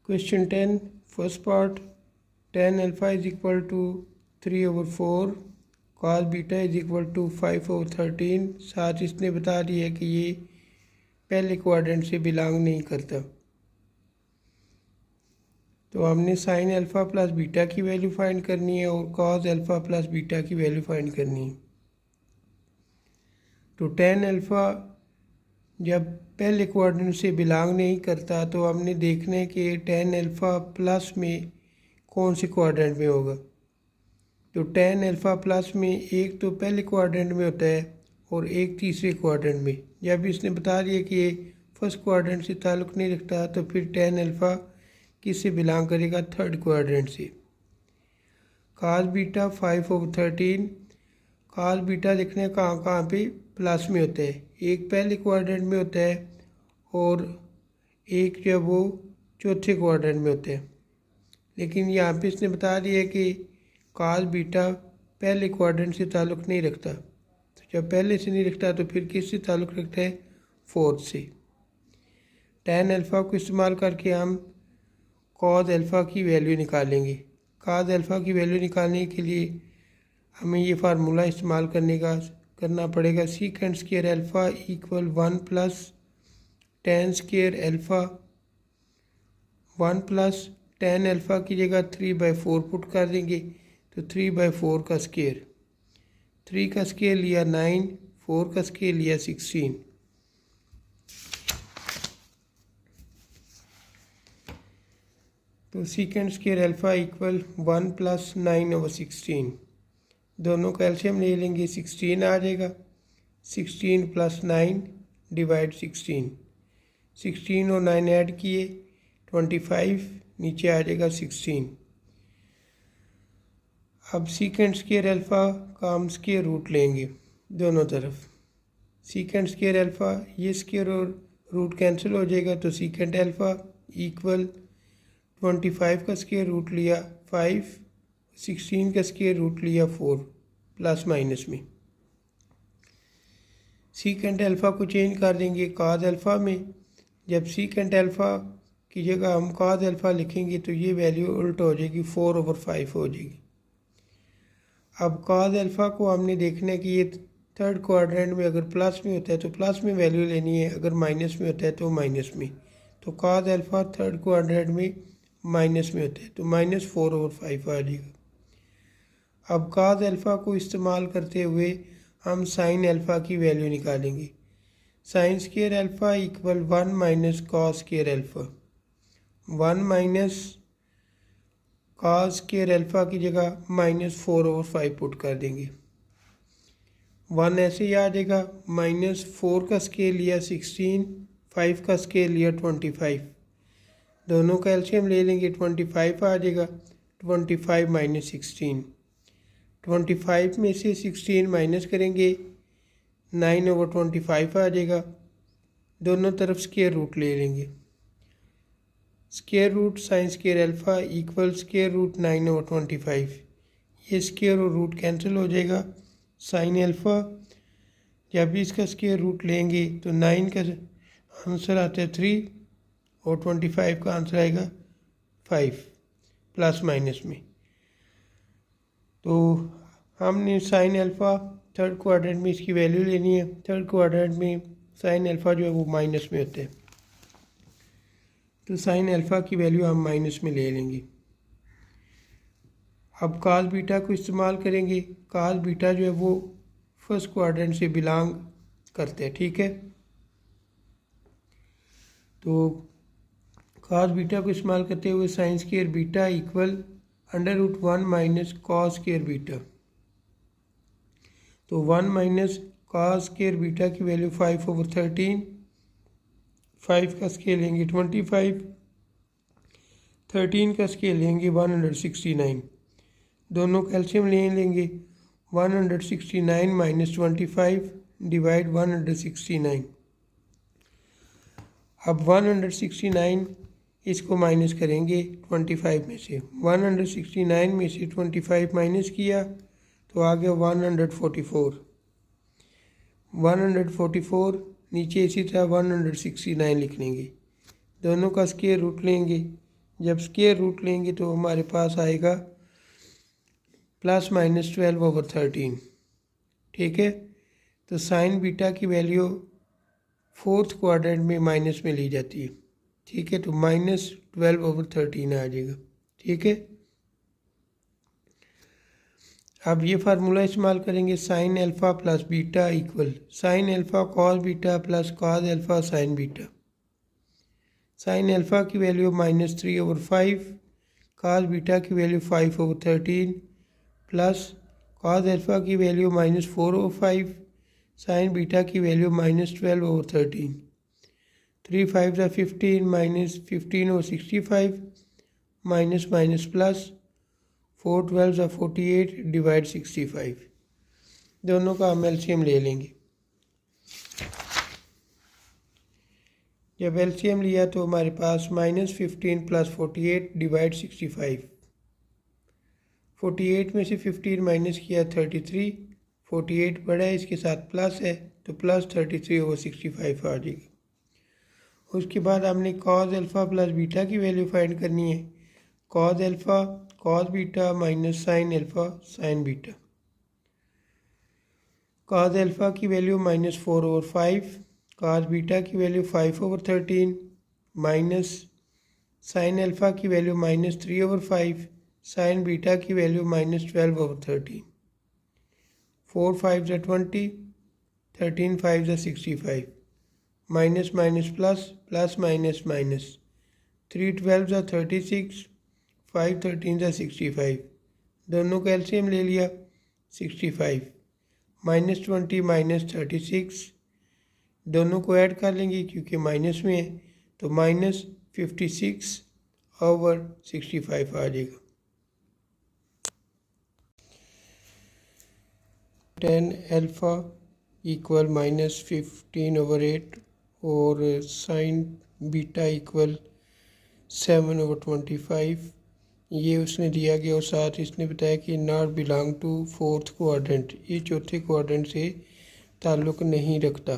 Question 10, first part, tan alpha is equal to 3/4, cos beta is equal to 5/13। साथ इसने बता दिया है कि ये पहले क्वाड्रेंट से बिलोंग नहीं करता। तो हमने साइन अल्फ़ा प्लस बीटा की वैल्यू फाइंड करनी है और कॉस अल्फ़ा प्लस बीटा की वैल्यू फाइंड करनी है। तो tan अल्फ़ा जब पहले क्वाड्रेंट से बिलोंग नहीं करता तो हमने देखना है कि tan अल्फ़ा प्लस में कौन से क्वाड्रेंट में होगा। तो tan अल्फ़ा प्लस में एक तो पहले क्वाड्रेंट में होता है और एक तीसरे क्वाड्रेंट में। जब इसने बता दिया कि ये फर्स्ट क्वाड्रेंट से ताल्लुक़ नहीं रखता तो फिर tan अल्फ़ा किससे बिलोंग करेगा, थर्ड क्वाड्रेंट से। कास बीटा 5/13, कास बीटा देखने कहाँ कहाँ पे प्लस में होता है, एक पहले क्वाड्रेंट में होता है और एक जो वो चौथे क्वाड्रेंट में होता है। लेकिन यहाँ पे इसने बता दिया कि कास बीटा पहले क्वाड्रेंट से ताल्लुक़ नहीं रखता। तो जब पहले से नहीं रखता तो फिर किससे ताल्लुक़ रखता है, फोर्थ से। tan अल्फ़ा को इस्तेमाल करके हम कॉस अल्फ़ा की वैल्यू निकालेंगे। कॉस अल्फ़ा की वैल्यू निकालने के लिए हमें ये फार्मूला इस्तेमाल करना पड़ेगा, secant square alpha equal 1 plus tan square alpha. 1 plus tan alpha की जगह 3/4 पुट कर देंगे तो 3/4 का स्क्वायर, 3 का स्क्वायर लिया 9, 4 का स्क्वायर लिया 16। तो secant square alpha equal 1 plus 9/16। दोनों का एलसीएम ले लेंगे, 16 आ जाएगा। 16 प्लस 9 डिवाइड 16, 16 और 9 ऐड किए 25, नीचे आ जाएगा 16। अब सीकेंट स्क्वायर अल्फ़ा का हम स्क्वायर रूट लेंगे दोनों तरफ। सीकेंट स्क्वायर अल्फ़ा, ये स्क्वायर और रूट कैंसिल हो जाएगा तो सीकेंट अल्फ़ा इक्वल 25 का स्क्वायर रूट लिया 5, 16 का स्क्वायर रूट लिया 4, प्लस माइनस में। सीकेंट अल्फ़ा को चेंज कर देंगे कॉस अल्फ़ा में। जब सीकेंट अल्फ़ा की जगह हम कॉस अल्फ़ा लिखेंगे तो ये वैल्यू उल्ट हो जाएगी, 4/5 हो जाएगी। अब कॉस अल्फ़ा को हमने देखना है कि ये थर्ड क्वाड्रेंट में अगर प्लस में होता है तो प्लस में वैल्यू लेनी है, अगर माइनस में होता है तो माइनस में। तो कॉस अल्फ़ा थर्ड क्वाड्रेंट में माइनस में होता है तो -4/5 आ जाएगा। अब कॉस अल्फ़ा को इस्तेमाल करते हुए हम साइन अल्फ़ा की वैल्यू निकालेंगे। Sign square alpha equal 1 minus cos square alpha. 1 minus cos square alpha की जगह -4/5 पुट कर देंगे। 1 ऐसे ही आ जाएगा। -4 का स्क्वायर लिया 16, 5 का स्क्वायर लिया 25। दोनों का एलसीएम ले लेंगे, 25 आ जाएगा। 25 माइनस 16, 25 में से 16 माइनस करेंगे 9/25 आ जाएगा। दोनों तरफ स्क्वायर रूट ले लेंगे। Square root sine square alpha equal square root 9/25। ये स्क्वायर और रूट कैंसिल हो जाएगा। साइन अल्फ़ा जब भी इसका स्क्वायर रूट लेंगे तो 9 का आंसर आता है 3 और 25 का आंसर आएगा 5, प्लस माइनस में। तो हमने साइन अल्फ़ा थर्ड क्वाड्रेंट में इसकी वैल्यू लेनी है। थर्ड क्वाड्रेंट में साइन अल्फ़ा जो है वो माइनस में होता है तो साइन अल्फ़ा की वैल्यू हम माइनस में ले लेंगे। अब कॉस बीटा को इस्तेमाल करेंगे। कॉस बीटा जो है वो फर्स्ट क्वाड्रेंट से बिलोंग करते हैं, ठीक है। तो कॉस बीटा को इस्तेमाल करते हुए sine square beta equal √1 minus cos square beta. तो 1 माइनस कॉस स्क्वायर बीटा की वैल्यू 5/13। 5 का स्केल लेंगे 25, 13 का स्केल लेंगे 169। दोनों कैल्शियम ले लेंगे। 169 माइनस 25 डिवाइड 169। अब 169 इसको माइनस करेंगे 25 में से। 169 में से 25 माइनस किया तो आ गया 144। 144 नीचे इसी तरह 169 लिख लेंगे। दोनों का स्क्वायर रूट लेंगे। जब स्क्वायर रूट लेंगे तो हमारे पास आएगा +-12/13। ठीक है, तो साइन बीटा की वैल्यू फोर्थ क्वाड्रेंट में माइनस में ली जाती है। ठीक है, तो -12/13 आ जाएगा। ठीक है, अब ये फार्मूला इस्तेमाल करेंगे, sine alpha plus beta equal sine alpha cos beta plus cos alpha sine beta. Sine alpha की वैल्यू -3/5, कॉस बीटा की वैल्यू 5/13 प्लस कॉस अल्फ़ा की वैल्यू -4/5, साइन बीटा की value -12/13। 3 5 15, -15/65, minus minus plus 4 12 48 divide 65। दोनों का हम LCM ले लेंगे। जब एलसीएम लिया तो हमारे पास -15 + 48 डिवाइड 65। 48 में से 15 माइनस किया 33, 48 बड़ा है इसके साथ प्लस है तो +33/65 आ जाएगा। उसके बाद हमने कॉस अल्फ़ा प्लस बीटा की वैल्यू फाइंड करनी है। Cos alpha cos beta minus sine alpha sine beta. Cos alpha की वैल्यू -4/5, कॉस बीटा की वैल्यू 5/13 माइनस साइन अल्फ़ा की वैल्यू -3/5, साइन बीटा की value -12/13। 4 5 20, 13 5 65, minus minus plus plus minus minus, 3 12 36, 5 13 65। दोनों का LCM ले लिया 65, -20 -36, दोनों को ऐड कर लेंगे क्योंकि माइनस में है तो -56/65 आ जाएगा। 10 अल्फ़ा इक्वल -15/8 और साइन बीटा इक्वल 7/25 ये उसने दिया गया और साथ इसने बताया कि not belong to fourth quadrant, ये चौथे क्वाड्रेंट से ताल्लुक़ नहीं रखता।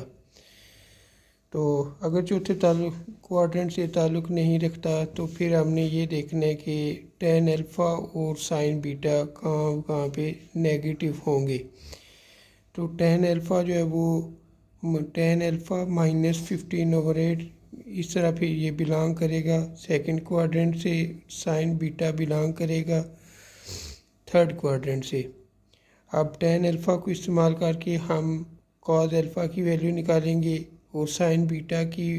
तो अगर चौथे क्वाड्रेंट से ताल्लुक़ नहीं रखता तो फिर हमने ये देखना है कि tan अल्फ़ा और साइन बीटा कहाँ कहाँ पे नेगेटिव होंगे। तो tan अल्फ़ा जो है वो tan अल्फ़ा -15/8 इस तरह फिर ये बिलोंग करेगा सेकंड क्वाड्रेंट से, साइन बीटा बिलोंग करेगा थर्ड क्वाड्रेंट से। अब tan अल्फ़ा को इस्तेमाल करके हम cos अल्फ़ा की वैल्यू निकालेंगे और साइन बीटा की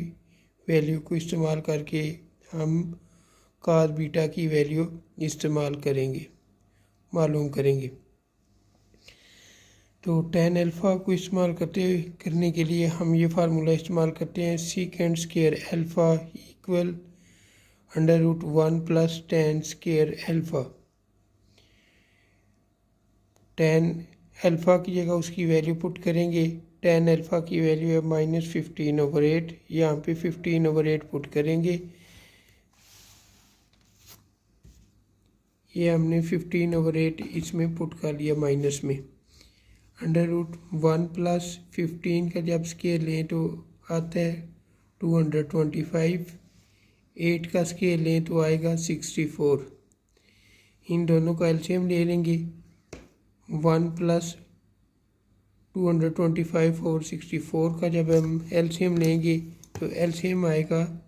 वैल्यू को इस्तेमाल करके हम cos बीटा की वैल्यू इस्तेमाल करेंगे, मालूम करेंगे। तो tan अल्फ़ा को इस्तेमाल करने के लिए हम ये फार्मूला इस्तेमाल करते हैं, secant square alpha equal √1 + tan square alpha. tan alpha की जगह उसकी वैल्यू पुट करेंगे, tan अल्फ़ा की वैल्यू है -15/8, यहाँ पे 15/8 पुट करेंगे। ये हमने 15/8 इसमें पुट कर लिया माइनस में। √1 + 15 का जब स्केल लें तो आता है 225, 8 का स्केल लें तो आएगा 64। इन दोनों का एलसीएम ले लेंगे, 1 + 225 और 64 का जब हम एलसीएम लेंगे तो एलसीएम आएगा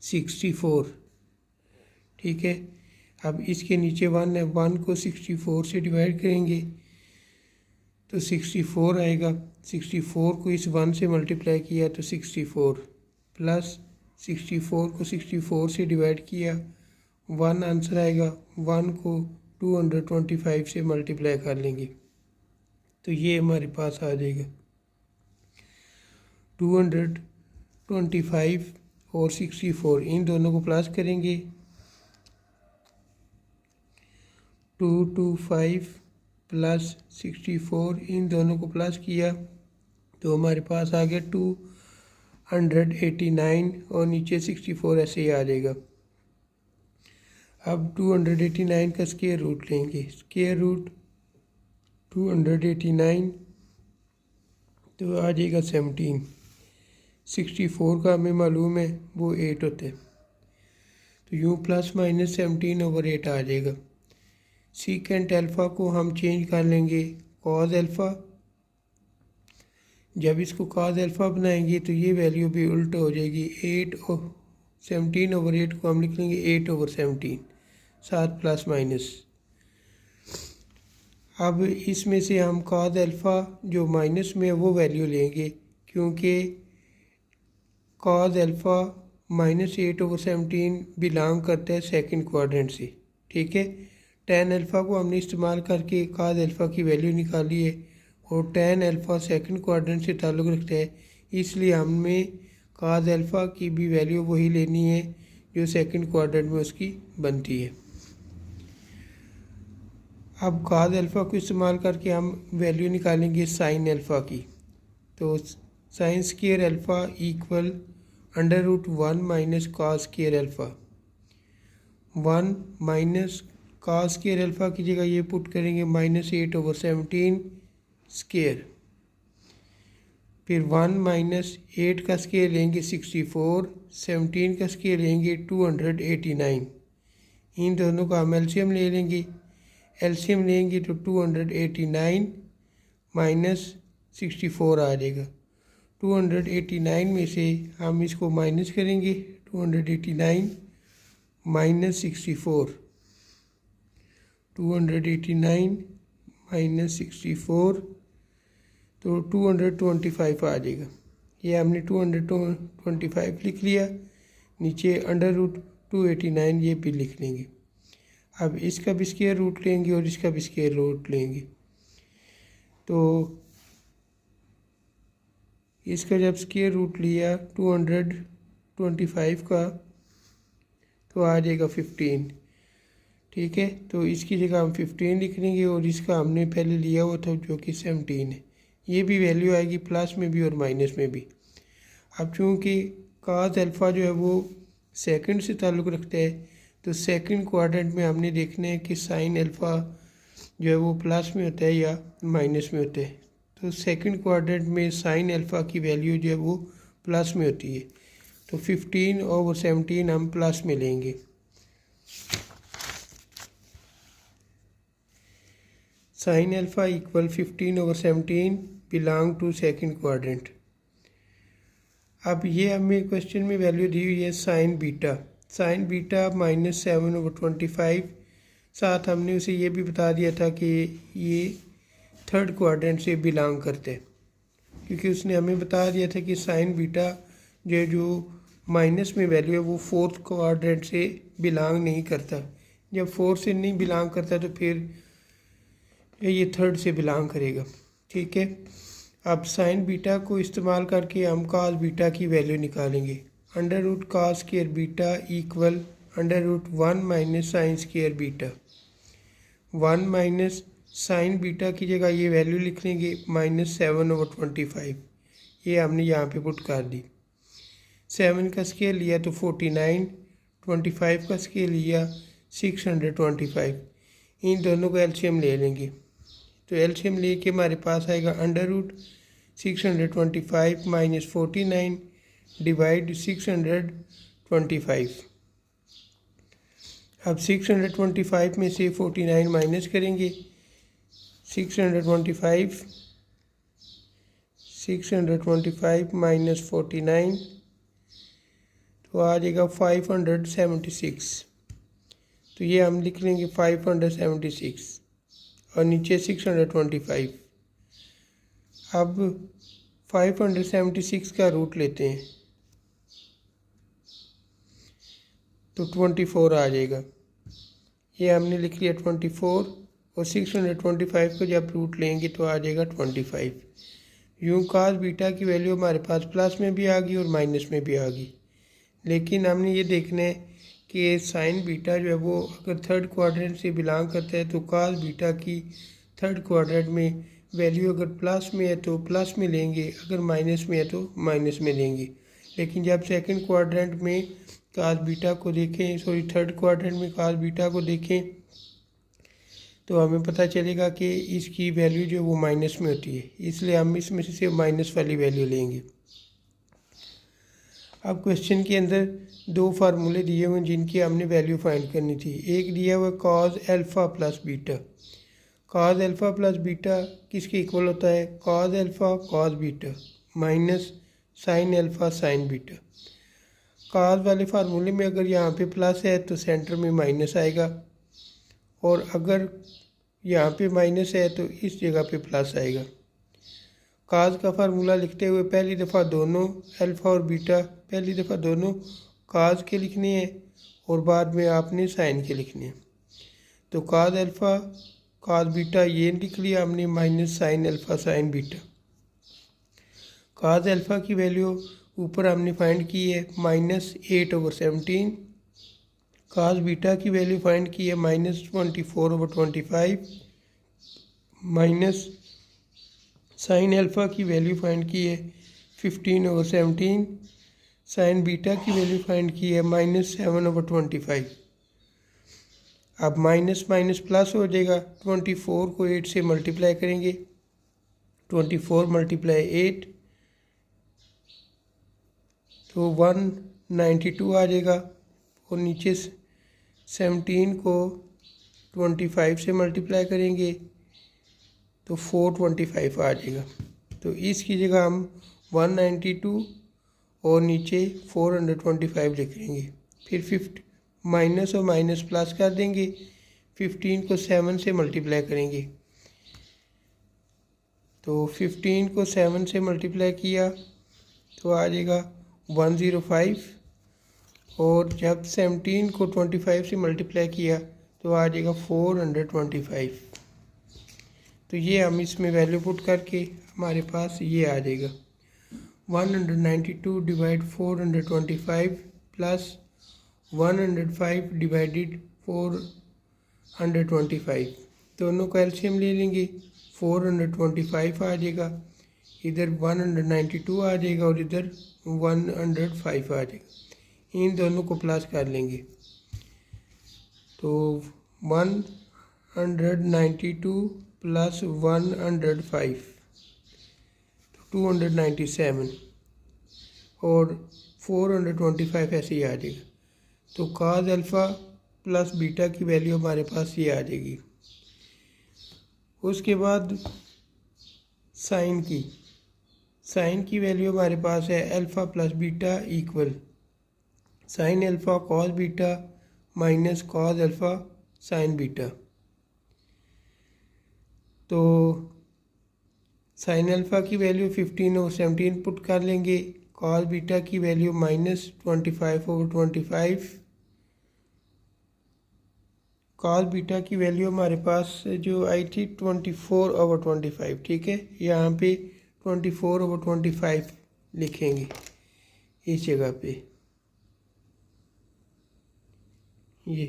64। ठीक है, अब इसके नीचे 1 है, 1 को 64 से डिवाइड करेंगे तो 64 आएगा। 64 को इस 1 से मल्टीप्लाई किया तो 64 प्लस 64 को 64 से डिवाइड किया 1 आंसर आएगा। 1 को 225 से मल्टीप्लाई कर लेंगे तो ये हमारे पास आ जाएगा 225 और 64, इन दोनों को प्लस करेंगे 225 + 64, इन दोनों को प्लस किया तो हमारे पास आ गया 289 और नीचे 64 ऐसे ही आ जाएगा। अब 289 का स्क्वायर रूट लेंगे, स्क्वायर रूट 289 तो आ जाएगा 17। 64 का हमें मालूम है वो 8 होते हैं तो यूँ प्लस माइनस 17/8 आ जाएगा। सीकेंट अल्फ़ा को हम चेंज कर लेंगे कॉज अल्फ़ा। जब इसको कॉज अल्फ़ा बनाएंगे तो ये वैल्यू भी उल्ट हो जाएगी। 17/8 को हम लिख लेंगे 8/17, 7 प्लस माइनस। अब इसमें से हम कॉज अल्फ़ा जो माइनस में है वो वैल्यू लेंगे, क्योंकि कॉज अल्फ़ा -8/17 बिलोंग करता है सेकंड क्वाड्रेंट से। ठीक है, tan अल्फ़ा को हमने इस्तेमाल करके कॉज अल्फ़ा की वैल्यू निकाली है और tan अल्फ़ा सेकंड क्वाड्रेंट से ताल्लुक़ रखता है, इसलिए हमें कॉज अल्फ़ा की भी वैल्यू वही लेनी है जो सेकंड क्वाड्रेंट में उसकी बनती है। अब कॉज अल्फ़ा को इस्तेमाल करके हम वैल्यू निकालेंगे साइन अल्फ़ा की। तो sign square alpha equal √1 minus cos square alpha. 1 minus cos square alpha की जगह ये पुट करेंगे -8/17 स्क्वायर। फिर 1 माइनस 8 का स्क्वायर लेंगे 64, 17 का स्क्वायर लेंगे 289। इन दोनों का हम एलसीएम ले लेंगे। एलसीएम लेंगे तो 289 माइनस 64 आ जाएगा। 289 में से हम इसको माइनस करेंगे, 289 माइनस 64, 289 माइनस 64 तो 225 आ जाएगा। ये हमने 225 लिख लिया, नीचे √289 ये भी लिख लेंगे। अब इसका भी स्क्वायर रूट लेंगे और इसका भी स्क्वायर रूट लेंगे। तो इसका जब स्क्वायर रूट लिया 225 का तो आ जाएगा 15। ठीक है, तो इसकी जगह हम 15 लिख लेंगे और इसका हमने पहले लिया हुआ था जो कि 17 है। ये भी वैल्यू आएगी प्लस में भी और माइनस में भी। अब चूँकि कॉस अल्फ़ा जो है वो सेकंड से ताल्लुक़ रखता है, तो सेकंड क्वाड्रेंट में हमने देखना है कि साइन अल्फ़ा जो है वो प्लस में होता है या माइनस में होता है। तो सेकंड क्वाड्रेंट में साइन अल्फ़ा की वैल्यू जो है वो प्लस में होती है, तो 15/17 हम प्लस में लेंगे। Sine alpha equal 15/17 belong to second quadrant. अब ये हमें क्वेश्चन में वैल्यू दी हुई है साइन बीटा। Sign beta -7/25। साथ हमने उसे ये भी बता दिया था कि ये थर्ड क्वाड्रेंट से बिलोंग करते हैं, क्योंकि उसने हमें बता दिया था कि साइन बीटा जो माइनस में वैल्यू है वो फोर्थ क्वाड्रेंट से बिलोंग नहीं करता। जब फोर्थ से नहीं बिलोंग करता तो फिर ये थर्ड से बिलोंग करेगा। ठीक है, अब साइन बीटा को इस्तेमाल करके हम कॉस बीटा की वैल्यू निकालेंगे। √cos square beta equal √1 minus sine square beta. 1 minus sign beta की जगह ये वैल्यू लिख लेंगे -7/25। ये हमने यहाँ पे पुट कर दी। 7 का स्केल लिया तो 49, 25 का स्केल लिया 625। इन दोनों का एलसीएम ले लेंगे। तो एलसीएम लेके हमारे पास आएगा √625 माइनस 49 डिवाइड 625। अब 625 में से 49 माइनस करेंगे। 625 माइनस 49 तो आ जाएगा 576। तो ये हम लिख लेंगे 576 और नीचे 625। अब 576 का रूट लेते हैं तो 24 आ जाएगा। ये हमने लिख लिया 24 और 625 को जब रूट लेंगे तो आ जाएगा 25। यूँ कॉस बीटा की वैल्यू हमारे पास प्लस में भी आ गई और माइनस में भी आ गई, लेकिन हमने ये देखना है कि साइन बीटा जो है वो अगर थर्ड क्वाड्रेंट से बिलोंग करता है तो कॉस बीटा की थर्ड क्वाड्रेंट में वैल्यू अगर प्लस में है तो प्लस में लेंगे, अगर माइनस में है तो माइनस में लेंगे। लेकिन जब सेकंड क्वाड्रेंट में कॉस बीटा को देखें, थर्ड क्वाड्रेंट में कॉस बीटा को देखें तो हमें पता चलेगा कि इसकी वैल्यू जो वो माइनस में होती है, इसलिए हम इसमें से सिर्फ माइनस वाली वैल्यू लेंगे। अब क्वेश्चन के अंदर दो फार्मूले दिए हुए हैं जिनकी हमने वैल्यू फाइंड करनी थी। एक दिया हुआ cos alpha plus beta. Cos alpha plus beta किसके इक्वल होता है? Cos alpha cos beta minus sine alpha sine beta. Cause वाले फार्मूले में अगर यहाँ पे प्लस है तो सेंटर में माइनस आएगा, और अगर यहाँ पे माइनस है तो इस जगह पे प्लस आएगा। काज का फार्मूला लिखते हुए पहली दफ़ा दोनों अल्फ़ा और बीटा पहली दफ़ा दोनों काज के लिखने हैं और बाद में आपने साइन के लिखने हैं। तो काज अल्फ़ा काज बीटा ये लिख लिया हमने minus sine alpha sine beta. काज अल्फ़ा की वैल्यू ऊपर हमने फाइंड की है -8/17। काज बीटा की वैल्यू फाइंड की है -24/25 माइनस साइन अल्फ़ा की वैल्यू फाइंड की है 15/17। साइन बीटा की वैल्यू फाइंड की है -7/25। अब माइनस माइनस प्लस हो जाएगा। 24 को 8 से मल्टीप्लाई करेंगे, 24 × 8 तो 192 आ जाएगा, और नीचे 17 को 25 से मल्टीप्लाई करेंगे तो 425 आ जाएगा। तो इसकी जगह हम 192 और नीचे 425 लिख लेंगे। फिर 50 माइनस और माइनस प्लस कर देंगे, 15 को 7 से मल्टीप्लाई करेंगे तो 15 को 7 से मल्टीप्लाई किया तो आ जाएगा 105, और जब 17 को 25 से मल्टीप्लाई किया तो आ जाएगा 425। तो ये हम इसमें वैल्यू पुट करके हमारे पास ये आ जाएगा 192 डिवाइड 425 प्लस 105 डिवाइडेड 425। दोनों का एलसीएम ले लेंगे, 425 आ जाएगा, इधर 192 आ जाएगा और इधर 105 आ जाएगा। इन दोनों को प्लस कर लेंगे तो 192 प्लस 105 तो 297, और 425 ऐसे ही आ जाएगा। तो काज अल्फ़ा प्लस बीटा की वैल्यू हमारे पास ये आ जाएगी। उसके बाद साइन की वैल्यू हमारे पास है alpha plus beta equal sine alpha cos beta minus cos alpha sine beta. तो साइन अल्फ़ा की वैल्यू 15 और 17 पुट कर लेंगे, कॉस बीटा की वैल्यू -25/25। कॉस बीटा की वैल्यू हमारे पास जो आई थी 24/25, ठीक है। यहाँ पे 24/25 लिखेंगे इस जगह पे, ये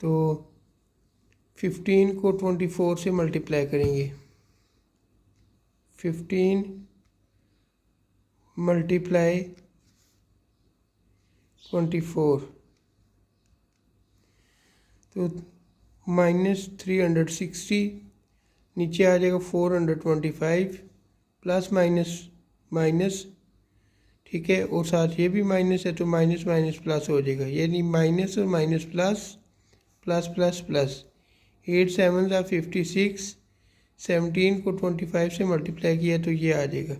तो 15 को 24 से मल्टीप्लाई करेंगे, 15 × 24 तो -360, नीचे आ जाएगा 425 प्लस माइनस माइनस, ठीक है, और साथ ये भी माइनस है तो माइनस माइनस प्लस हो जाएगा, यानी माइनस और minus plus plus plus plus. 8 7 56, 17 को 25 से मल्टीप्लाई किया तो ये आ जाएगा।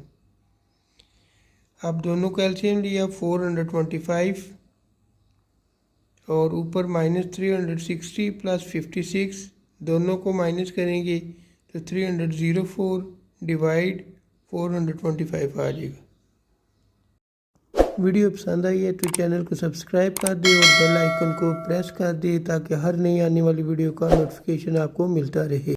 अब दोनों का एलसीएम लिया 425 और ऊपर -360 प्लस 56, दोनों को माइनस करेंगे तो 304 डिवाइड 425 आ जाएगा। वीडियो पसंद आई है तो चैनल को सब्सक्राइब कर दे और बेल आइकन को प्रेस कर दे ताकि हर नई आने वाली वीडियो का नोटिफिकेशन आपको मिलता रहे।